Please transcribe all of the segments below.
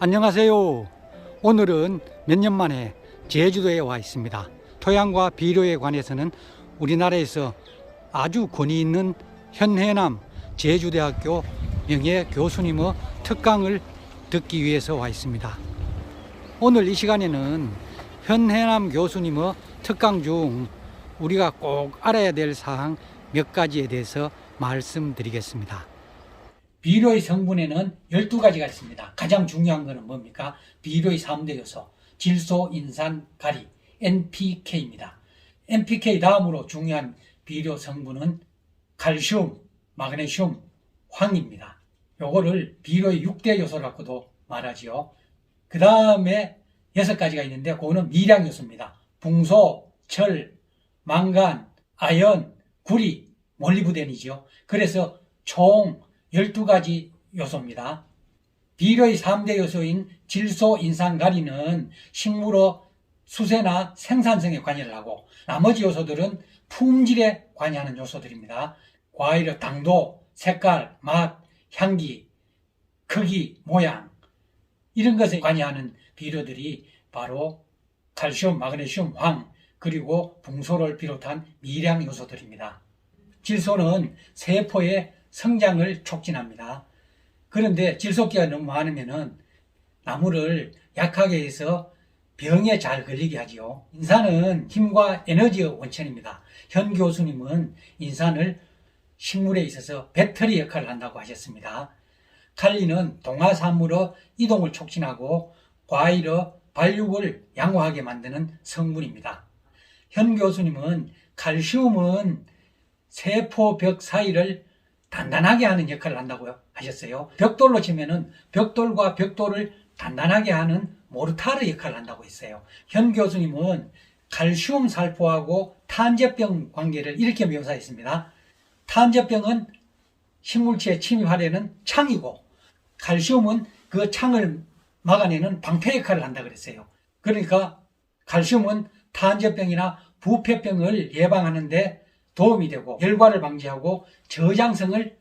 안녕하세요. 오늘은 몇 년 만에 제주도에 와 있습니다. 토양과 비료에 관해서는 우리나라에서 아주 권위 있는 현해남 제주대학교 명예 교수님의 특강을 듣기 위해서 와 있습니다. 오늘 이 시간에는 현해남 교수님의 특강 중 우리가 꼭 알아야 될 사항 몇 가지에 대해서 말씀드리겠습니다. 비료의 성분에는 12가지가 있습니다. 가장 중요한 것은 뭡니까? 비료의 3대 요소, 질소, 인산, 가리, NPK입니다. NPK 다음으로 중요한 비료 성분은 칼슘, 마그네슘, 황입니다. 요거를 비료의 6대 요소라고도 말하지요. 그 다음에 6가지가 있는데 그거는 미량 요소입니다. 붕소, 철, 망간, 아연, 구리, 몰리브덴이죠. 그래서 총 12가지 요소입니다. 비료의 3대 요소인 질소, 인산, 가리는 식물의 수세나 생산성에 관여를 하고 나머지 요소들은 품질에 관여하는 요소들입니다. 과일의 당도, 색깔, 맛, 향기, 크기, 모양 이런 것에 관여하는 비료들이 바로 칼슘, 마그네슘, 황 그리고 붕소를 비롯한 미량 요소들입니다. 질소는 세포의 성장을 촉진합니다. 그런데 질소기가 너무 많으면 나무를 약하게 해서 병에 잘 걸리게 하지요. 인산은 힘과 에너지의 원천입니다. 현 교수님은 인산을 식물에 있어서 배터리 역할을 한다고 하셨습니다. 칼리는 동화산물의 이동을 촉진하고 과일의 발육을 양호하게 만드는 성분입니다. 현 교수님은 칼슘은 세포벽 사이를 단단하게 하는 역할을 한다고 하셨어요. 벽돌로 치면은 벽돌과 벽돌을 단단하게 하는 모르타르 역할을 한다고 했어요. 현 교수님은 칼슘 살포하고 탄저병 관계를 이렇게 묘사했습니다. 탄저병은 식물체에 침입하려는 창이고 칼슘은 그 창을 막아내는 방패 역할을 한다고 그랬어요. 그러니까 칼슘은 탄저병이나 부패병을 예방하는데 도움이 되고 열과를 방지하고 저장성을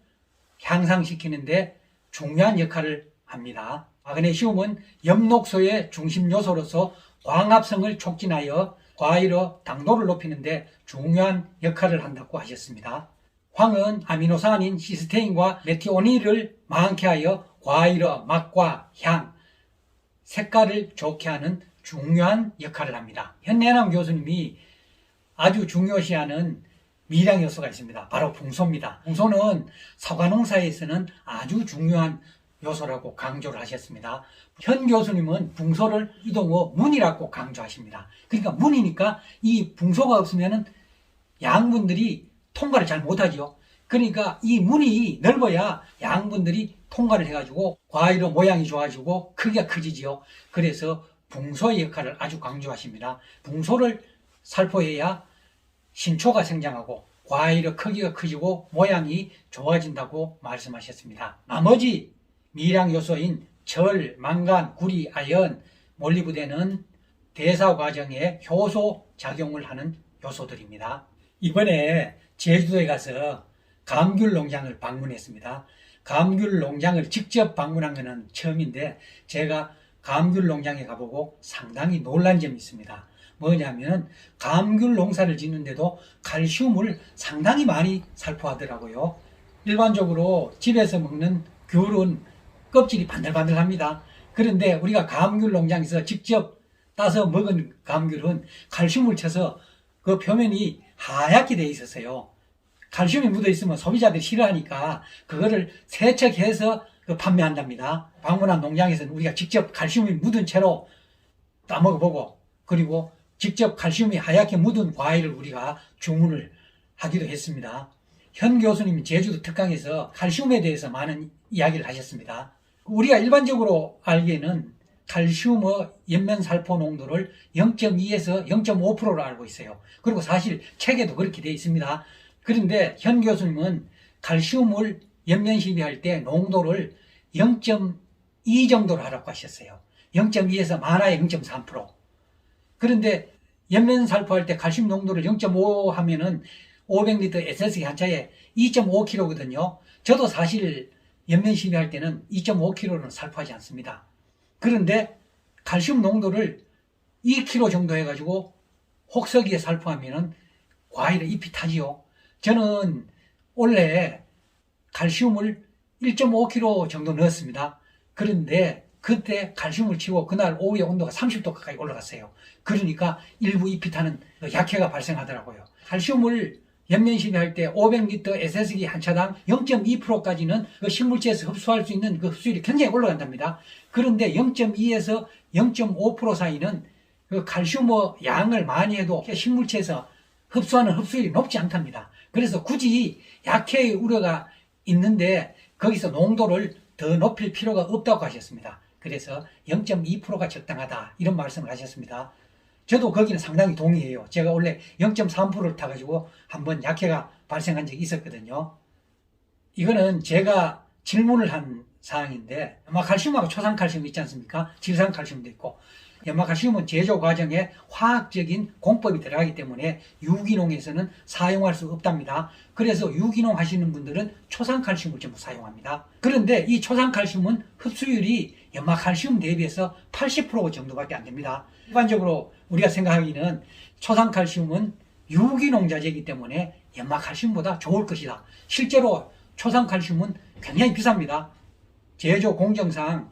향상시키는데 중요한 역할을 합니다. 마그네슘은 엽록소의 중심 요소로서 광합성을 촉진하여 과일의 당도를 높이는데 중요한 역할을 한다고 하셨습니다. 황은 아미노산인 시스테인과 메티오닌을 많게 하여 과일의 맛과 향, 색깔을 좋게 하는 중요한 역할을 합니다. 현해남 교수님이 아주 중요시하는 미량 요소가 있습니다. 바로 붕소입니다. 붕소는 사과 농사에서는 아주 중요한 요소라고 강조를 하셨습니다. 현 교수님은 붕소를 이동의 문이라고 강조하십니다. 그러니까 문이니까 이 붕소가 없으면 양분들이 통과를 잘 못하죠. 그러니까 이 문이 넓어야 양분들이 통과를 해가지고 과일의 모양이 좋아지고 크기가 커지지요. 그래서 붕소의 역할을 아주 강조하십니다. 붕소를 살포해야 신초가 성장하고 과일의 크기가 커지고 모양이 좋아진다고 말씀하셨습니다. 나머지 미량 요소인 철, 망간, 구리, 아연, 몰리브덴은 대사 과정에 효소 작용을 하는 요소들입니다. 이번에 제주도에 가서 감귤 농장을 방문했습니다. 감귤 농장을 직접 방문한 것은 처음인데 제가 감귤 농장에 가보고 상당히 놀란 점이 있습니다. 뭐냐면 감귤 농사를 짓는데도 칼슘을 상당히 많이 살포하더라고요. 일반적으로 집에서 먹는 귤은 껍질이 반들반들합니다. 그런데 우리가 감귤 농장에서 직접 따서 먹은 감귤은 칼슘을 쳐서 그 표면이 하얗게 돼 있었어요. 칼슘이 묻어 있으면 소비자들이 싫어하니까 그거를 세척해서 판매한답니다. 방문한 농장에서는 우리가 직접 칼슘이 묻은 채로 따먹어보고 그리고 직접 칼슘이 하얗게 묻은 과일을 우리가 주문을 하기도 했습니다. 현 교수님이 제주도 특강에서 칼슘에 대해서 많은 이야기를 하셨습니다. 우리가 일반적으로 알기에는 칼슘의 옆면살포 농도를 0.2에서 0.5%로 알고 있어요. 그리고 사실 책에도 그렇게 되어 있습니다. 그런데 현 교수님은 칼슘을 옆면 시비할 때 농도를 0.2 정도로 하라고 하셨어요. 0.2에서 많아야 0.3%. 그런데 옆면 살포할 때 칼슘 농도를 0.5 하면은 500리터 SS기 한 차에 2.5kg거든요. 저도 사실 옆면 시비할 때는 2.5kg는 살포하지 않습니다. 그런데 칼슘 농도를 2kg 정도 해가지고 혹서기에 살포하면은 과일의 잎이 타지요. 저는 원래 칼슘을 1.5kg 정도 넣었습니다. 그런데 그때 칼슘을 치고 그날 오후에 온도가 30도 가까이 올라갔어요. 그러니까 일부 잎이 타는 약해가 발생하더라고요. 칼슘을 연면 시비할 때 500L SS기 한 차당 0.2%까지는 그 식물체에서 흡수할 수 있는 그 흡수율이 굉장히 올라간답니다. 그런데 0.2에서 0.5% 사이는 그 칼슘 양을 많이 해도 식물체에서 흡수하는 흡수율이 높지 않답니다. 그래서 굳이 약해의 우려가 있는데 거기서 농도를 더 높일 필요가 없다고 하셨습니다. 그래서 0.2%가 적당하다 이런 말씀을 하셨습니다. 저도 거기는 상당히 동의해요. 제가 원래 0.3%를 타가지고 한번 약해가 발생한 적이 있었거든요. 이거는 제가 질문을 한 사항인데 연마칼슘하고 초산칼슘 있지 않습니까? 질산칼슘도 있고 연마칼슘은 제조 과정에 화학적인 공법이 들어가기 때문에 유기농에서는 사용할 수 없답니다. 그래서 유기농 하시는 분들은 초산칼슘을 전부 사용합니다. 그런데 이 초산칼슘은 흡수율이 연마칼슘 대비해서 80% 정도밖에 안 됩니다. 일반적으로 우리가 생각하기는 초산칼슘은 유기농 자재이기 때문에 연마칼슘보다 좋을 것이다. 실제로 초산칼슘은 굉장히 비쌉니다. 제조 공정상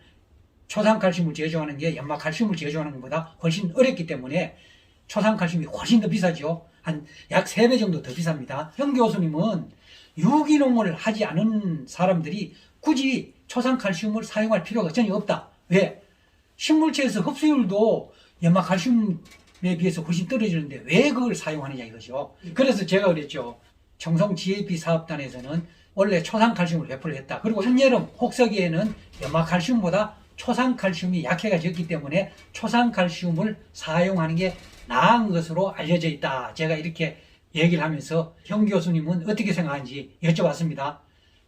초산칼슘을 제조하는 게 연마칼슘을 제조하는 것보다 훨씬 어렵기 때문에 초산칼슘이 훨씬 더 비싸죠. 한 약 3배 정도 더 비쌉니다. 현 교수님은 유기농을 하지 않은 사람들이 굳이 초산칼슘을 사용할 필요가 전혀 없다. 왜? 식물체에서 흡수율도 연마칼슘에 비해서 훨씬 떨어지는데 왜 그걸 사용하느냐 이거죠. 그래서 제가 그랬죠. 청송 GAP 사업단에서는 원래 초산칼슘을 배포를 했다. 그리고 한여름 혹서기에는 연마칼슘보다 초산칼슘이 약해가 적기 때문에 초산칼슘을 사용하는 게 나은 것으로 알려져 있다. 제가 이렇게 얘기를 하면서 형 교수님은 어떻게 생각하는지 여쭤봤습니다.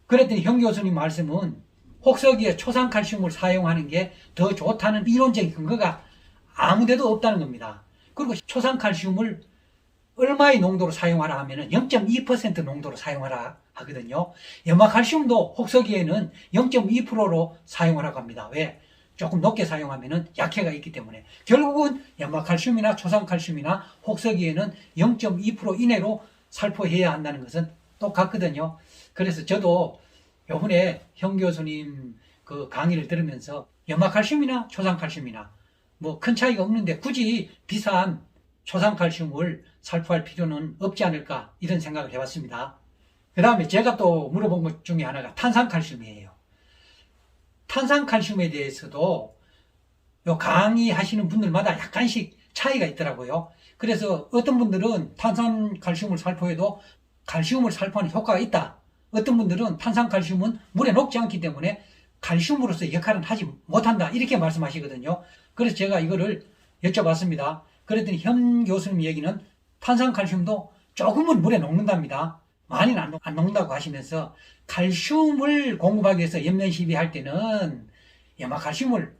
그랬더니 형 교수님 말씀은 혹서기에 초산칼슘을 사용하는 게 더 좋다는 이론적인 근거가 아무데도 없다는 겁니다. 그리고 초산칼슘을 얼마의 농도로 사용하라 하면은 0.2% 농도로 사용하라 하거든요. 연마칼슘도 혹서기에는 0.2%로 사용하라고 합니다. 왜? 조금 높게 사용하면은 약해가 있기 때문에. 결국은 연마칼슘이나 초산칼슘이나 혹서기에는 0.2% 이내로 살포해야 한다는 것은 똑같거든요. 그래서 저도 요번에 형 교수님 그 강의를 들으면서 연마칼슘이나 초산칼슘이나 뭐 큰 차이가 없는데 굳이 비싼 초산칼슘을 살포할 필요는 없지 않을까 이런 생각을 해봤습니다. 그 다음에 제가 또 물어본 것 중에 하나가 탄산칼슘이에요. 탄산칼슘에 대해서도 요 강의하시는 분들마다 약간씩 차이가 있더라고요. 그래서 어떤 분들은 탄산칼슘을 살포해도 칼슘을 살포하는 효과가 있다. 어떤 분들은 탄산칼슘은 물에 녹지 않기 때문에 칼슘으로서 역할은 하지 못한다. 이렇게 말씀하시거든요. 그래서 제가 이거를 여쭤봤습니다. 그랬더니 현 교수님 얘기는 탄산칼슘도 조금은 물에 녹는답니다. 많이는 안 녹는다고 하시면서 칼슘을 공급하기 위해서 연면 시비할 때는 연마칼슘을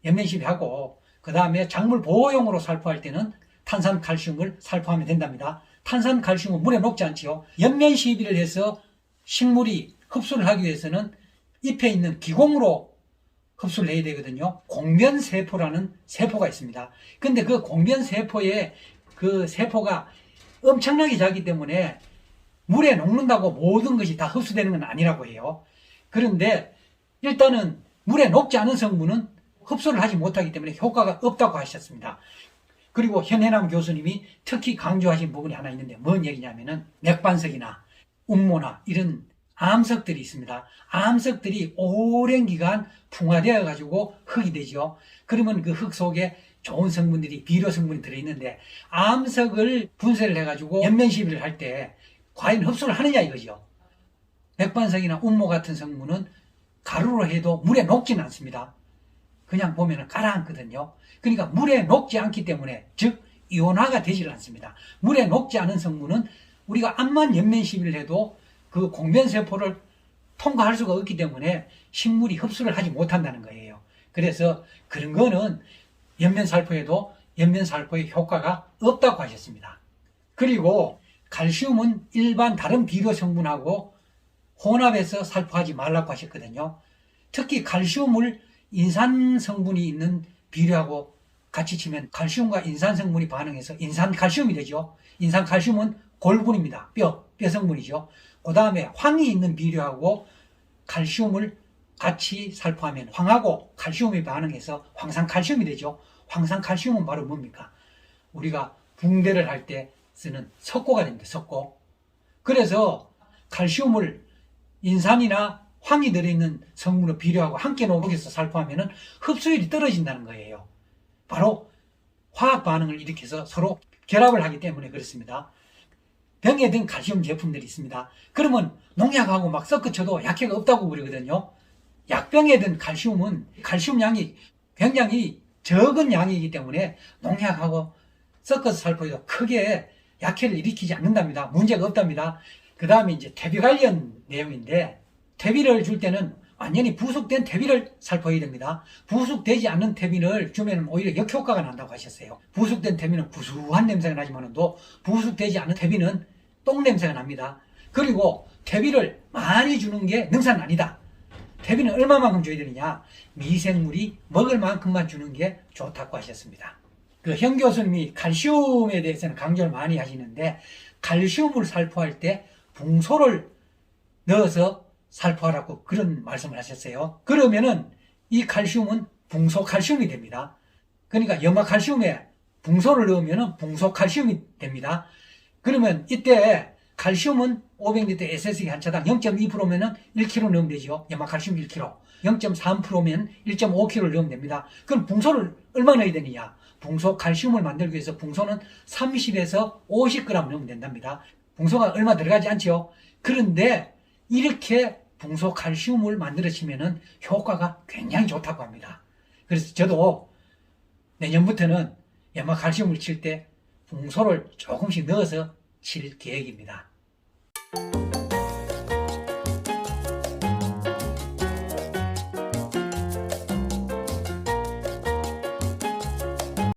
연면 시비하고 그 다음에 작물 보호용으로 살포할 때는 탄산칼슘을 살포하면 된답니다. 탄산칼슘은 물에 녹지 않지요. 연면 시비를 해서 식물이 흡수를 하기 위해서는 잎에 있는 기공으로 흡수를 해야 되거든요. 공변세포라는 세포가 있습니다. 근데 그 공변세포의 그 세포가 엄청나게 작기 때문에 물에 녹는다고 모든 것이 다 흡수되는 건 아니라고 해요. 그런데 일단은 물에 녹지 않은 성분은 흡수를 하지 못하기 때문에 효과가 없다고 하셨습니다. 그리고 현해남 교수님이 특히 강조하신 부분이 하나 있는데 뭔 얘기냐면은 맥반석이나 운모나 이런 암석들이 있습니다. 암석들이 오랜 기간 풍화되어 가지고 흙이 되죠. 그러면 그 흙 속에 좋은 성분들이 비료 성분이 들어있는데 암석을 분쇄를 해가지고 연면 시비를 할 때 과연 흡수를 하느냐 이거죠. 맥반석이나 운모 같은 성분은 가루로 해도 물에 녹지는 않습니다. 그냥 보면 가라앉거든요. 그러니까 물에 녹지 않기 때문에 즉 이온화가 되질 않습니다. 물에 녹지 않은 성분은 우리가 암만 연면 시비를 해도 그 공변세포를 통과할 수가 없기 때문에 식물이 흡수를 하지 못한다는 거예요. 그래서 그런 거는 연면살포에도 연면살포의 효과가 없다고 하셨습니다. 그리고 칼슘은 일반 다른 비료 성분하고 혼합해서 살포하지 말라고 하셨거든요. 특히 칼슘을 인산 성분이 있는 비료하고 같이 치면 칼슘과 인산 성분이 반응해서 인산 칼슘이 되죠. 인산 칼슘은 골분입니다. 뼈 성분이죠. 그 다음에 황이 있는 비료하고 칼슘을 같이 살포하면 황하고 칼슘이 반응해서 황산칼슘이 되죠. 황산칼슘은 바로 뭡니까? 우리가 붕대를 할 때 쓰는 석고가 됩니다. 석고. 그래서 칼슘을 인산이나 황이 들어있는 성분의 비료하고 함께 녹여서 살포하면 흡수율이 떨어진다는 거예요. 바로 화학 반응을 일으켜서 서로 결합을 하기 때문에 그렇습니다. 병에 든 칼슘 제품들이 있습니다. 그러면 농약하고 막 섞어쳐도 약효가 없다고 그러거든요. 약병에 든 칼슘은 칼슘 양이 굉장히 적은 양이기 때문에 농약하고 섞어서 살포해도 크게 약해를 일으키지 않는답니다. 문제가 없답니다. 그 다음에 이제 퇴비 관련 내용인데, 퇴비를 줄 때는 완전히 부숙된 퇴비를 살포해야 됩니다. 부숙되지 않는 퇴비를 주면 오히려 역효과가 난다고 하셨어요. 부숙된 퇴비는 구수한 냄새가 나지만도 부숙되지 않은 퇴비는 똥 냄새가 납니다. 그리고 퇴비를 많이 주는 게 능사는 아니다. 퇴비는 얼마만큼 줘야 되느냐? 미생물이 먹을 만큼만 주는 게 좋다고 하셨습니다. 현 교수님이 칼슘에 대해서는 강조를 많이 하시는데, 칼슘을 살포할 때 붕소를 넣어서 살포하라고 그런 말씀을 하셨어요. 그러면은 이 칼슘은 붕소칼슘이 됩니다. 그러니까 염화칼슘에 붕소를 넣으면 붕소칼슘이 됩니다. 그러면 이때 칼슘은 500L SS기 한 차당 0.2%면은 1kg 넣으면 되죠. 염화칼슘 1kg. 0.3%면 1.5kg를 넣으면 됩니다. 그럼 붕소를 얼마 넣어야 되느냐? 붕소 칼슘을 만들기 위해서 붕소는 30에서 50g 넣으면 된답니다. 붕소가 얼마 들어가지 않죠. 그런데 이렇게 붕소 칼슘을 만들어지면은 효과가 굉장히 좋다고 합니다. 그래서 저도 내년부터는 염화 칼슘을 칠 때 붕소를 조금씩 넣어서 칠 계획입니다.